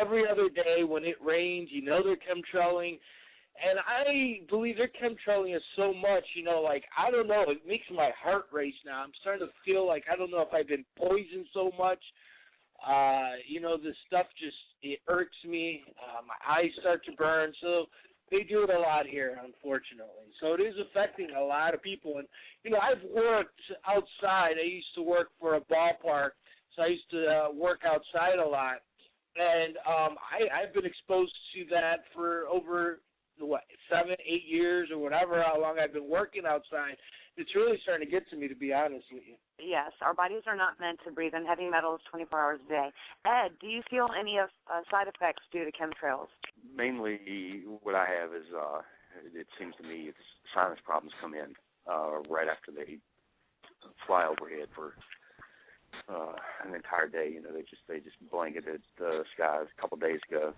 every other day when it rains, you know they're chemtrailing. And I believe they're chemtrailing us so much, you know, like, I don't know, it makes my heart race now. I'm starting to feel like, I don't know if I've been poisoned so much. You know, this stuff just, it irks me. My eyes start to burn. So they do it a lot here, unfortunately. So it is affecting a lot of people. And, you know, I've worked outside. I used to work for a ballpark, so I used to work outside a lot. And I've been exposed to that for over, 7, 8 years or whatever, how long I've been working outside. It's really starting to get to me, to be honest with you. Yes, our bodies are not meant to breathe in heavy metals 24 hours a day. Ed, do you feel any of side effects due to chemtrails? Mainly what I have is, it seems to me, it's sinus problems come in right after they fly overhead for an entire day. You know, they just blanketed the skies a couple of days ago.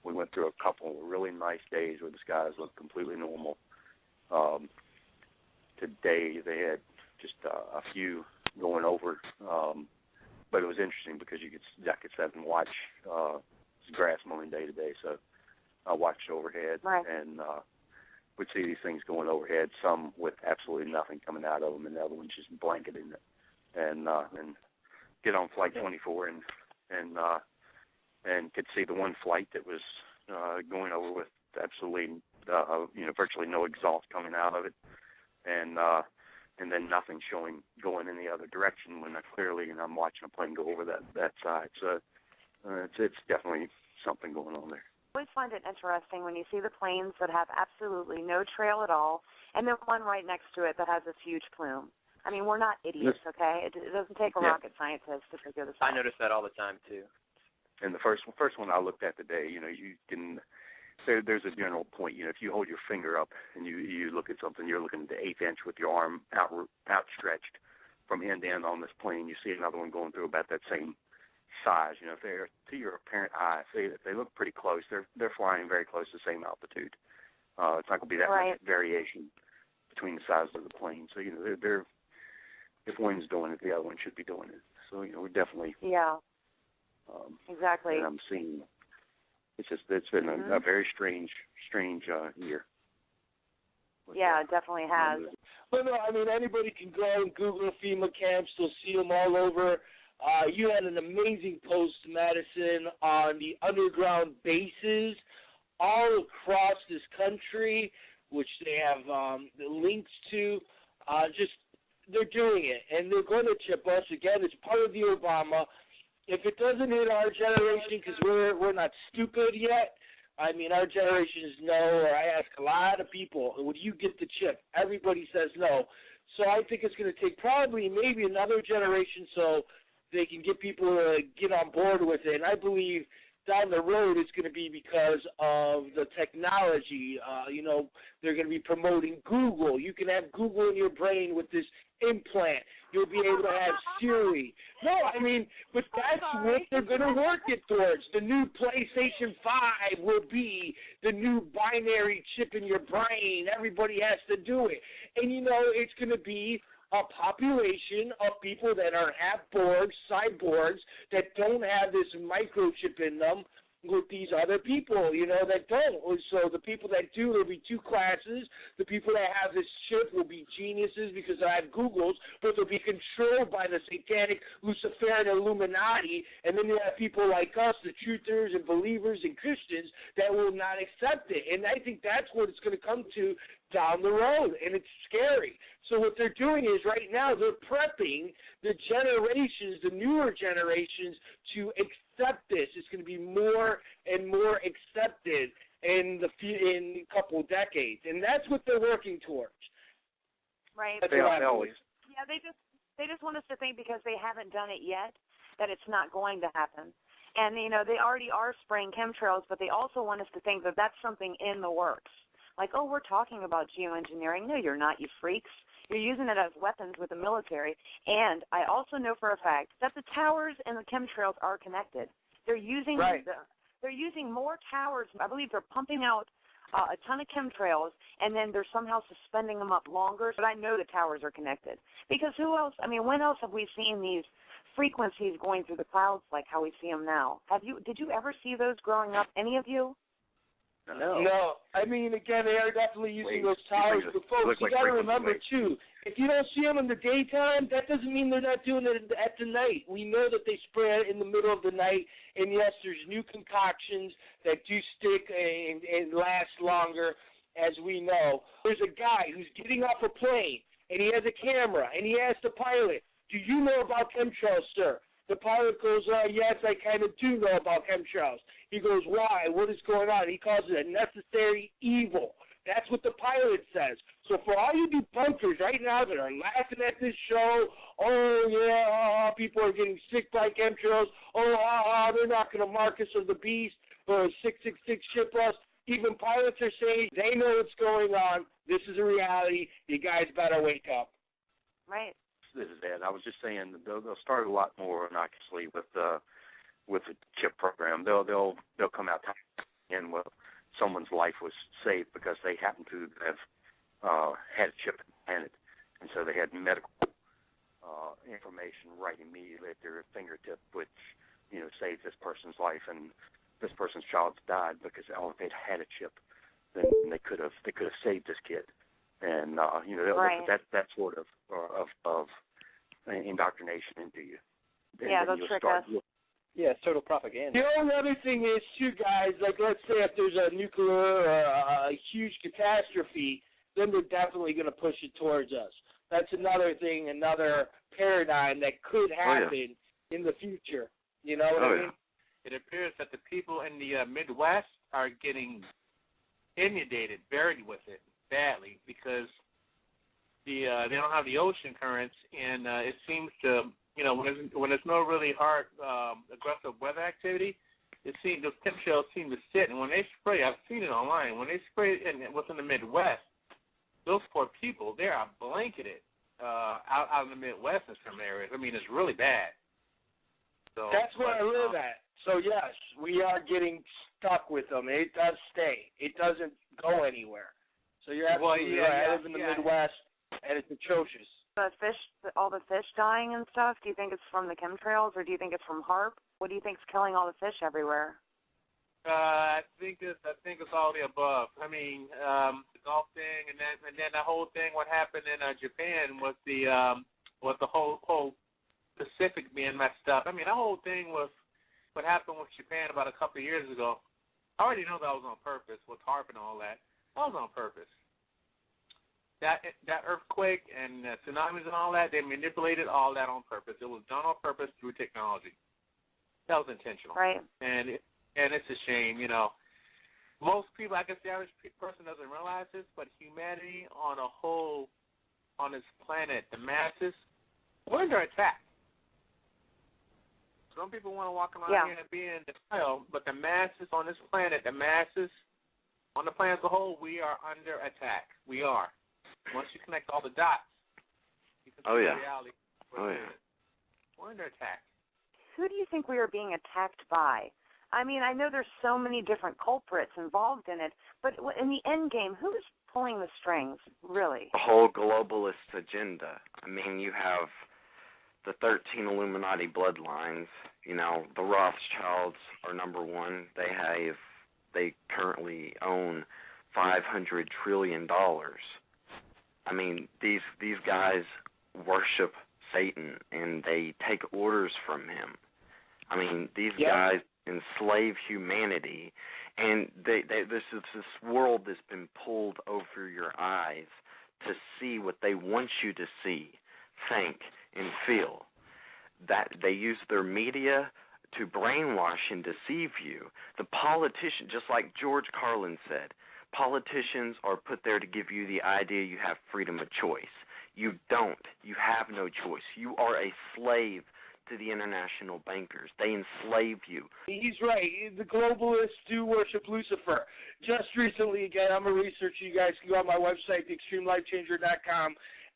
We went through a couple of really nice days where the skies looked completely normal. Today they had just a few going over, but it was interesting because I could sit and watch grass mowing day to day. So I watched overhead, right, and would see these things going overhead, some with absolutely nothing coming out of them, and the other ones just blanketing it. And get on Flight 24 and could see the one flight that was going over with absolutely virtually no exhaust coming out of it, and then nothing going in the other direction when I'm watching a plane go over that side. So it's definitely something going on there. I always find it interesting when you see the planes that have absolutely no trail at all, and then one right next to it that has this huge plume. I mean, we're not idiots, okay? It doesn't take a rocket scientist to figure this out. I notice that all the time, too. And the first one I looked at today, you know, you can, there's a general point, you know, if you hold your finger up and you look at something, you're looking at the eighth inch with your arm outstretched from end to end on this plane, you see another one going through about that same size. You know, if they're to your apparent eye, if they look pretty close, they're flying very close to the same altitude. It's not going to be that much variation between the sizes of the plane. So, you know, they're if one's doing it, the other one should be doing it. So, you know, we're definitely exactly. And I'm seeing it's been a very strange year. Yeah, it definitely has. But no, I mean, anybody can go and Google FEMA camps. They'll see them all over. You had an amazing post, Madison, on the underground bases all across this country, which they have the links to. They're doing it, and they're going to chip us again. It's part of the Obama. If it doesn't hit our generation, because we're not stupid yet, I mean, our generations know, or I ask a lot of people, would you get the chip? Everybody says no. So I think it's going to take probably maybe another generation so they can get people to get on board with it. And I believe down the road it's going to be because of the technology. You know, they're going to be promoting Google. You can have Google in your brain with this implant. You'll be able to have Siri. No, I mean, but that's what they're going to work it towards. The new PlayStation 5 will be the new binary chip in your brain. Everybody has to do it. And, you know, it's going to be a population of people that are half cyborgs, that don't have this microchip in them with these other people, you know, that don't. So the people that do, there'll be two classes. The people that have this chip will be geniuses because they have Googles, but they'll be controlled by the satanic Luciferian Illuminati. And then you have people like us, the truthers and believers and Christians, that will not accept it. And I think that's what it's going to come to down the road, and it's scary. So what they're doing is right now they're prepping the generations, the newer generations, to accept this. It's going to be more and more accepted in a couple of decades, and that's what they're working towards. Right. That's they always. Yeah, they just want us to think because they haven't done it yet that it's not going to happen. And, you know, they already are spraying chemtrails, but they also want us to think that that's something in the works. Like, oh, we're talking about geoengineering. No, you're not, you freaks. You're using it as weapons with the military. And I also know for a fact that the towers and the chemtrails are connected. They're using they're using more towers. I believe they're pumping out a ton of chemtrails, and then they're somehow suspending them up longer. But I know the towers are connected. Because who else? I mean, when else have we seen these frequencies going through the clouds like how we see them now. Did you ever see those growing up, any of you? No. I mean, again, they are definitely using those towers. But folks, you got to remember, too, if you don't see them in the daytime, that doesn't mean they're not doing it at the night. We know that they spread in the middle of the night. And, yes, there's new concoctions that do stick and last longer, as we know. There's a guy who's getting off a plane, and he has a camera, and he asks the pilot, do you know about chemtrails, sir? The pilot goes, yes, I kind of do know about chemtrails. He goes, why? What is going on? He calls it a necessary evil. That's what the pilot says. So for all you debunkers right now that are laughing at this show, oh, yeah, people are getting sick by chemtrails, oh, they're not going to mark us as the beast or 666 ship us. Even pilots are saying they know what's going on. This is a reality. You guys better wake up. Right. This is Ed. I was just saying they'll start a lot more innocuously with the chip program. They'll come out and someone's life was saved because they happened to have had a chip implanted, and so they had medical information right immediately at their fingertip, which saved this person's life, and this person's child's died because if they'd had a chip, then they could have saved this kid, and they'll right. put that sort of indoctrination into you. Yeah, they'll trick us. Yeah, it's total propaganda. The only other thing is, too, guys, like let's say if there's a nuclear or a huge catastrophe, then they're definitely going to push it towards us. That's another thing, another paradigm that could happen in the future. You know what I mean? It appears that the people in the Midwest are getting inundated, buried with it badly because they don't have the ocean currents, and it seems to, when there's no really hard, aggressive weather activity, those chemtrails seem to sit. And when they spray, I've seen it online, when they spray within the Midwest, those poor people, they are blanketed out in the Midwest in some areas. I mean, it's really bad. So, that's where I live at. So, yes, we are getting stuck with them. It does stay. It doesn't go anywhere. So you're absolutely right. I live in the Midwest, and it's atrocious. All the fish dying and stuff, do you think it's from the chemtrails or do you think it's from HAARP? What do you think is killing all the fish everywhere? I think it's all the above. I mean, the Gulf thing, and then the whole thing. What happened in Japan with the whole Pacific being messed up. I mean, the whole thing was what happened with Japan about a couple of years ago. I already know that was on purpose with HAARP and all that. That was on purpose. That earthquake and tsunamis and all that, they manipulated all that on purpose. It was done on purpose through technology. That was intentional. Right. And it's a shame, Most people, I guess the average person doesn't realize this, but humanity on a whole, on this planet, the masses, we're under attack. Some people want to walk around here and be in denial, but the masses on this planet, the masses on the planet as a whole, we are under attack. We are. Once you connect all the dots, you can see the reality. We're under attack. Who do you think we are being attacked by? I mean, I know there's so many different culprits involved in it, but in the end game, who is pulling the strings, really? The whole globalist agenda. I mean, you have the 13 Illuminati bloodlines. The Rothschilds are number one. They currently own $500 trillion. I mean, these guys worship Satan, and they take orders from him. I mean, these guys enslave humanity, and this world that's been pulled over your eyes to see what they want you to see, think, and feel. That they use their media to brainwash and deceive you. The politician, just like George Carlin said, politicians are put there to give you the idea you have freedom of choice. You don't. You have no choice. You are a slave to the international bankers. They enslave you. He's right. The globalists do worship Lucifer. Just recently, again, I'm a researcher. You guys can go on my website, theextremelifechanger.com,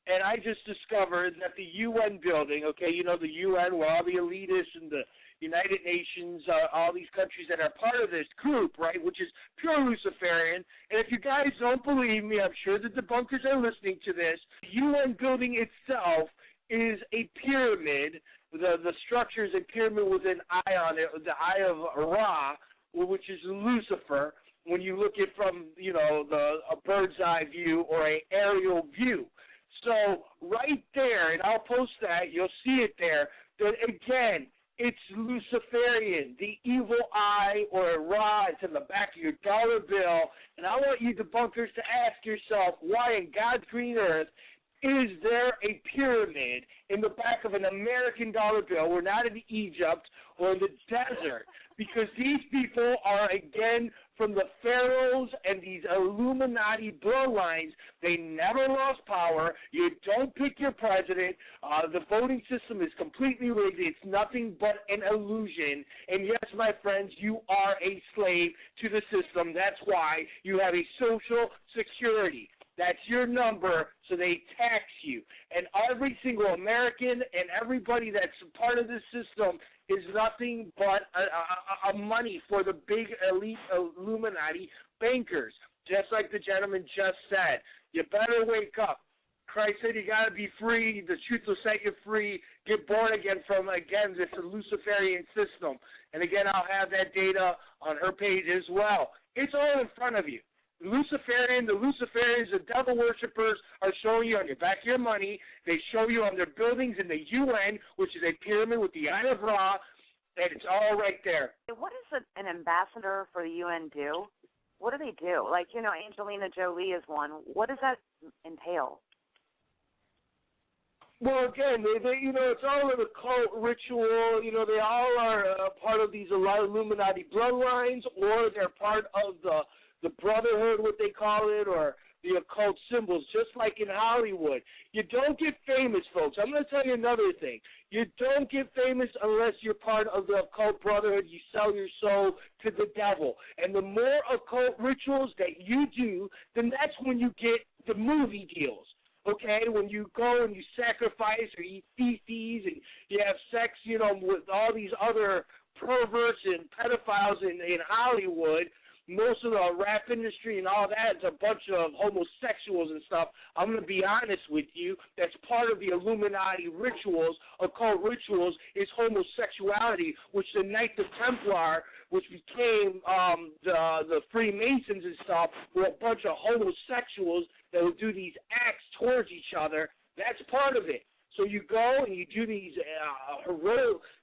and I just discovered that the UN building, the UN, where all the elitists and the United Nations, all these countries that are part of this group, right, which is pure Luciferian. And if you guys don't believe me, I'm sure the debunkers are listening to this. The UN building itself is a pyramid the structure is a pyramid with an eye on it, the eye of Ra, which is Lucifer, when you look at from, a bird's eye view or an aerial view. So right there, and I'll post that, you'll see it there, that again, it's Luciferian, the evil eye or Ra. It's in the back of your dollar bill. And I want you debunkers to ask yourself, why in God's green earth is there a pyramid in the back of an American dollar bill? We're not in Egypt or in the desert, because these people are, again, from the pharaohs and these Illuminati bloodlines. They never lost power. You don't pick your president. The voting system is completely rigged. It's nothing but an illusion. And yes, my friends, you are a slave to the system. That's why you have a Social Security. That's your number, so they tax you. And every single American and everybody that's part of this system is nothing but a money for the big elite Illuminati bankers, just like the gentleman just said. You better wake up. Christ said you got to be free. The truth will set you free. Get born again from, again, this Luciferian system. And, again, I'll have that data on her page as well. It's all in front of you. The Luciferians, the devil worshippers are showing you on your back of your money. They show you on their buildings in the UN, which is a pyramid with the Eye of Ra, and it's all right there. What does an ambassador for the UN do? What do they do? Like, Angelina Jolie is one. What does that entail? Well, again, they it's all an occult ritual. They all are part of these Illuminati bloodlines, or they're part of the brotherhood, what they call it, or the occult symbols, just like in Hollywood. You don't get famous, folks. I'm going to tell you another thing. You don't get famous unless you're part of the occult brotherhood. You sell your soul to the devil. And the more occult rituals that you do, then that's when you get the movie deals. Okay, when you go and you sacrifice or eat feces and you have sex, with all these other perverts and pedophiles in Hollywood, most of the rap industry and all that is a bunch of homosexuals and stuff. I'm going to be honest with you. That's part of the Illuminati rituals, occult rituals, is homosexuality, which the Knights of Templar, which became the Freemasons and stuff, were a bunch of homosexuals that would do these acts towards each other. That's part of it. So you go and you do these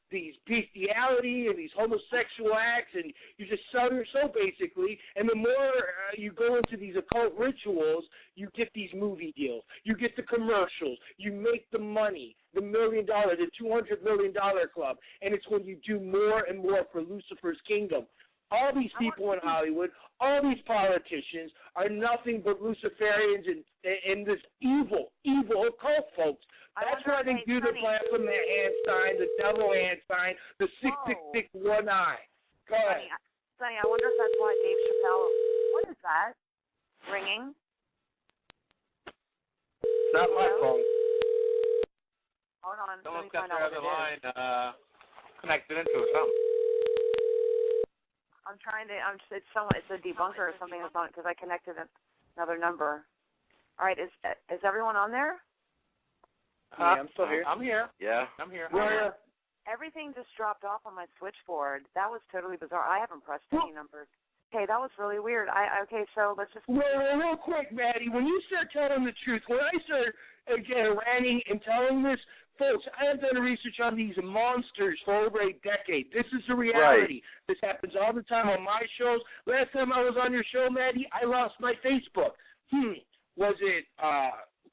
these bestiality and these homosexual acts, and you just sell your soul, basically. And the more you go into these occult rituals, you get these movie deals. You get the commercials. You make the money, the $1 million, the $200 million club. And it's when you do more and more for Lucifer's kingdom. All these people in Hollywood, all these politicians are nothing but Luciferians and this evil occult, folks. That's why they do the blasphemy hand sign, the devil hand sign, the 666 one eye. Go ahead. Sonny, I wonder if that's why Dave Chappelle. What is that? Ringing? It's not my phone. Hold on. Someone's got their other line connected into or something. I'm trying to. It's a debunker or something that's on it because I connected another number. All right. Is everyone on there? Yeah, I'm still here. I'm here. Yeah. I'm here. Yeah. Everything just dropped off on my switchboard. That was totally bizarre. I haven't pressed any numbers. Okay, that was really weird. Okay, so let's just. Well, real quick, Maddie, when you start telling the truth, when I start again ranting and telling this, folks, I have done research on these monsters for over a decade. This is the reality. Right. This happens all the time on my shows. Last time I was on your show, Maddie, I lost my Facebook. Was it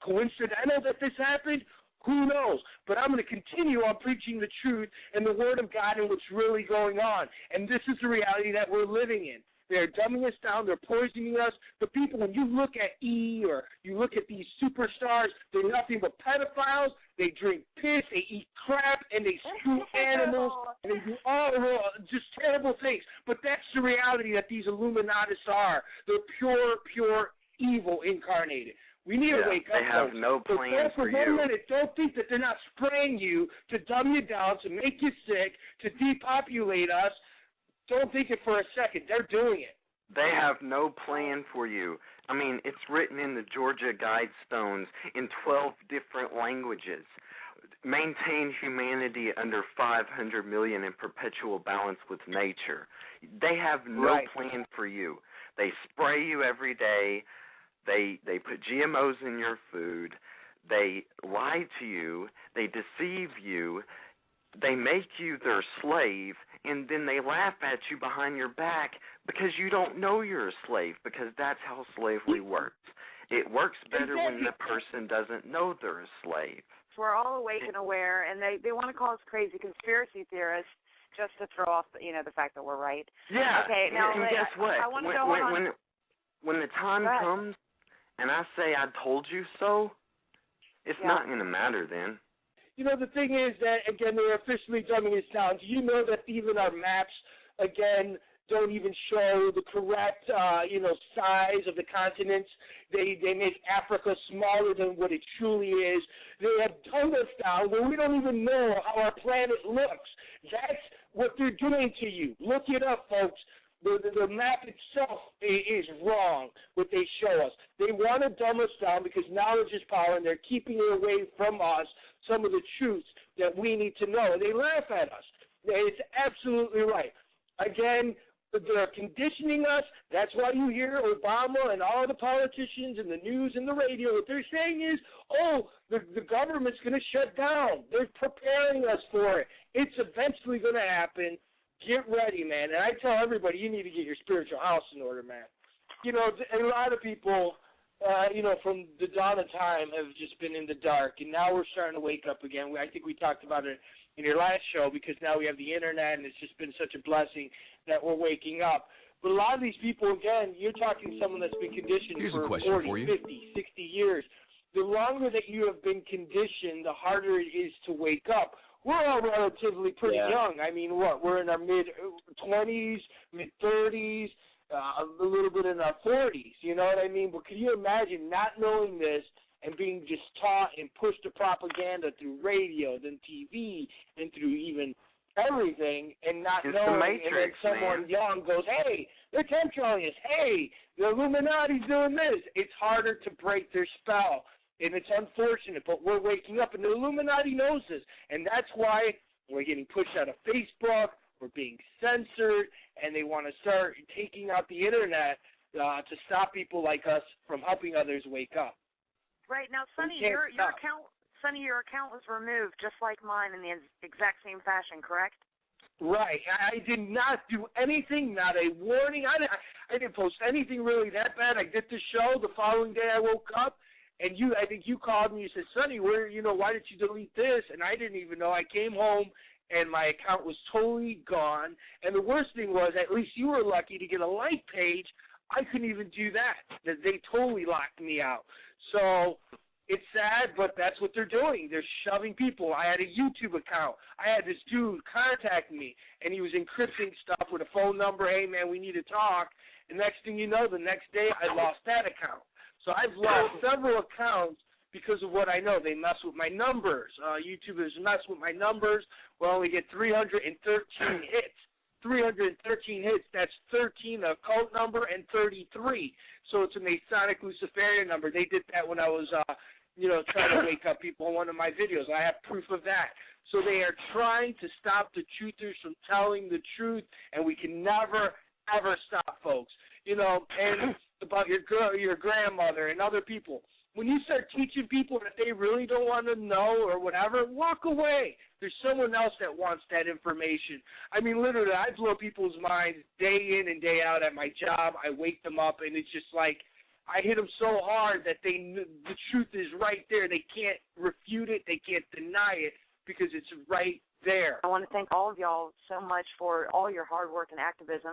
coincidental that this happened? Who knows? But I'm going to continue on preaching the truth and the Word of God and what's really going on. And this is the reality that we're living in. They're dumbing us down. They're poisoning us. The people, when you look at or you look at these superstars, they're nothing but pedophiles. They drink piss. They eat crap. And they screw animals. And they do all just terrible things. But that's the reality that these Illuminatis are. They're pure evil incarnated. We need to wake up. They have no plan for you. 1 minute, don't think that they're not spraying you to dumb you down, to make you sick, to depopulate us. Don't think it for a second. They're doing it. They have no plan for you. I mean, it's written in the Georgia Guidestones in 12 different languages. maintain humanity under 500 million in perpetual balance with nature. They have no plan for you. They spray you every day. They put GMOs in your food. They lie to you. They deceive you. They make you their slave, and then they laugh at you behind your back because you don't know you're a slave, because that's how slavery works. It works better when the person doesn't know they're a slave. We're all awake and aware, and they want to call us crazy conspiracy theorists just to throw off, the fact that we're right. Yeah. Okay. Now, and guess what? I want to go on. When the time comes, and I say I told you so, it's not going to matter then. The thing is that, again, they're officially dumbing us down. Do you know that even our maps, again, don't even show the correct, size of the continents? They make Africa smaller than what it truly is. They have dumbed us down where we don't even know how our planet looks. That's what they're doing to you. Look it up, folks. The map itself is wrong, what they show us. They want to dumb us down because knowledge is power, and they're keeping away from us some of the truths that we need to know. And they laugh at us. It's absolutely right. Again, they're conditioning us. That's why you hear Obama and all the politicians and the news and the radio. What they're saying is, the government's going to shut down. They're preparing us for it. It's eventually going to happen. Get ready, man. And I tell everybody, you need to get your spiritual house in order, man. A lot of people, from the dawn of time have just been in the dark, and now we're starting to wake up again. I think we talked about it in your last show, because now we have the internet, and it's just been such a blessing that we're waking up. But a lot of these people, again, you're talking someone that's been conditioned for 40, 50, 60 years. The longer that you have been conditioned, the harder it is to wake up. We're all relatively pretty young. I mean, we're in our mid-20s, mid-30s, a little bit in our 40s, you know what I mean? But can you imagine not knowing this and being just taught and pushed to propaganda through radio, then TV, and through even everything, and not knowing, Matrix, and then someone young goes, hey, they're chemtrailing us, hey, the Illuminati's doing this. It's harder to break their spell. And it's unfortunate, but we're waking up, and the Illuminati knows this, and that's why we're getting pushed out of Facebook, we're being censored, and they want to start taking out the internet to stop people like us from helping others wake up. Right. Now, Sonny, your account was removed just like mine in the exact same fashion, correct? Right. I did not do anything, not a warning. I didn't post anything really that bad. I did the show. The following day I woke up, and I think you called me. You said, Sonny, why did you delete this? And I didn't even know. I came home, and my account was totally gone. And the worst thing was, at least you were lucky to get a like page. I couldn't even do that. They totally locked me out. So it's sad, but that's what they're doing. They're shoving people. I had a YouTube account. I had this dude contact me, and he was encrypting stuff with a phone number. Hey, man, we need to talk. And next thing you know, the next day I lost that account. So I've lost several accounts because of what I know. They mess with my numbers. YouTubers mess with my numbers. We only get 313 hits. 313 hits, that's 13 a code number and 33. So it's a Masonic Luciferian number. They did that when I was, trying to wake up people in one of my videos. I have proof of that. So they are trying to stop the truthers from telling the truth, and we can never, ever stop, folks. And about your grandmother and other people. When you start teaching people that they really don't want to know or whatever, walk away. There's someone else that wants that information. I mean, literally, I blow people's minds day in and day out at my job. I wake them up, and it's just like I hit them so hard that the truth is right there. They can't refute it. They can't deny it because it's right there. I want to thank all of y'all so much for all your hard work and activism.